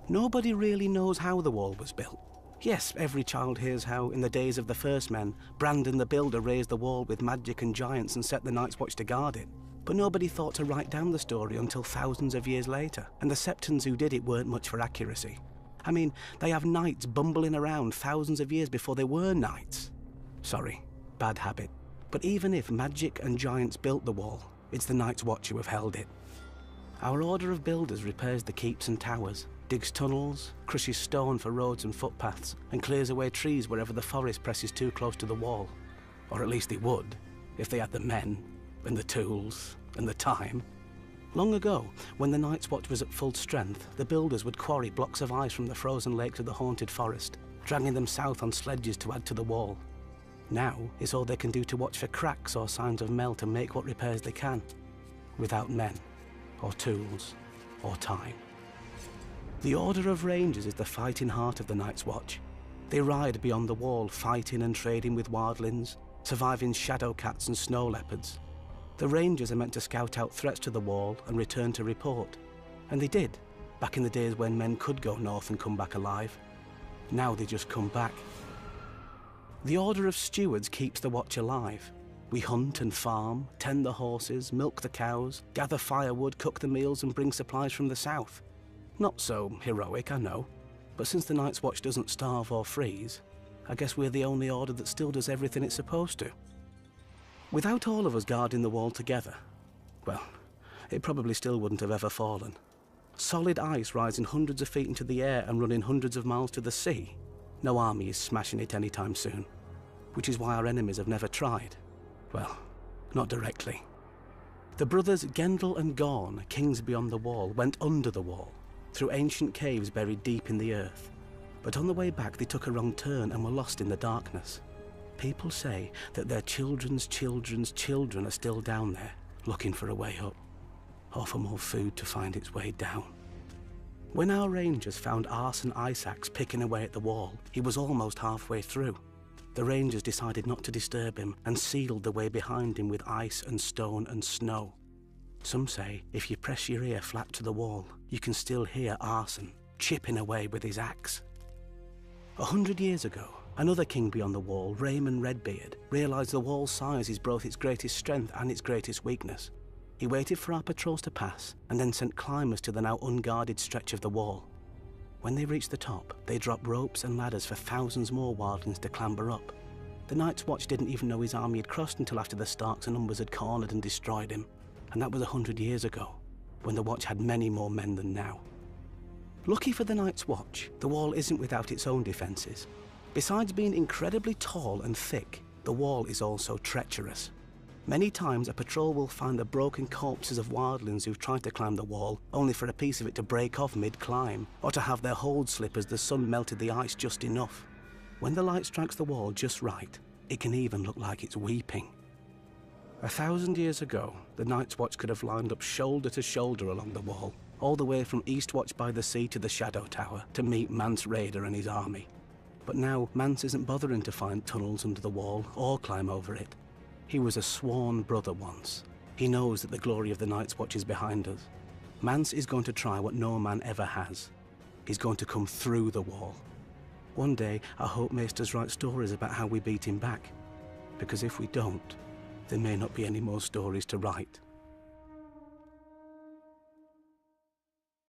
Nobody really knows how the wall was built. Yes, every child hears how, in the days of the first men, Brandon the Builder raised the wall with magic and giants and set the Night's Watch to guard it. But nobody thought to write down the story until thousands of years later, and the Septons who did it weren't much for accuracy. I mean, they have knights bumbling around thousands of years before they were knights. Sorry, bad habit. But even if magic and giants built the wall, it's the Night's Watch who have held it. Our order of builders repairs the keeps and towers, digs tunnels, crushes stone for roads and footpaths, and clears away trees wherever the forest presses too close to the wall. Or at least they would, if they had the men, and the tools, and the time. Long ago, when the Night's Watch was at full strength, the builders would quarry blocks of ice from the frozen lake to the haunted forest, dragging them south on sledges to add to the wall. Now, it's all they can do to watch for cracks or signs of melt and make what repairs they can, without men, or tools, or time. The Order of Rangers is the fighting heart of the Night's Watch. They ride beyond the wall, fighting and trading with wildlings, surviving shadow cats and snow leopards. The Rangers are meant to scout out threats to the wall and return to report. And they did, back in the days when men could go north and come back alive. Now they just come back. The Order of Stewards keeps the watch alive. We hunt and farm, tend the horses, milk the cows, gather firewood, cook the meals and bring supplies from the south. Not so heroic, I know, but since the Night's Watch doesn't starve or freeze, I guess we're the only order that still does everything it's supposed to. Without all of us guarding the wall together, well, it probably still wouldn't have ever fallen. Solid ice rising hundreds of feet into the air and running hundreds of miles to the sea. No army is smashing it anytime soon, which is why our enemies have never tried. Well, not directly. The brothers Gendel and Gorn, kings beyond the wall, went under the wall, through ancient caves buried deep in the earth. But on the way back they took a wrong turn and were lost in the darkness. People say that their children's children's children are still down there, looking for a way up, or for more food to find its way down. When our rangers found Arson Isaac's picking away at the wall, he was almost halfway through. The rangers decided not to disturb him and sealed the way behind him with ice and stone and snow. Some say if you press your ear flat to the wall, you can still hear Arson chipping away with his axe. 100 years ago, another king beyond the wall, Raymond Redbeard, realised the wall's size is both its greatest strength and its greatest weakness. He waited for our patrols to pass and then sent climbers to the now unguarded stretch of the wall. When they reached the top, they dropped ropes and ladders for thousands more wildlings to clamber up. The Night's Watch didn't even know his army had crossed until after the Starks and Umbers had cornered and destroyed him. And that was 100 years ago, when the Watch had many more men than now. Lucky for the Night's Watch, the wall isn't without its own defences. Besides being incredibly tall and thick, the wall is also treacherous. Many times a patrol will find the broken corpses of wildlings who've tried to climb the wall, only for a piece of it to break off mid-climb, or to have their hold slip as the sun melted the ice just enough. When the light strikes the wall just right, it can even look like it's weeping. 1,000 years ago, the Night's Watch could have lined up shoulder to shoulder along the wall, all the way from Eastwatch by the Sea to the Shadow Tower, to meet Mance Rayder and his army. But now, Mance isn't bothering to find tunnels under the wall or climb over it. He was a sworn brother once. He knows that the glory of the Night's Watch is behind us. Mance is going to try what no man ever has. He's going to come through the wall. One day, I hope Maesters write stories about how we beat him back. Because if we don't, there may not be any more stories to write.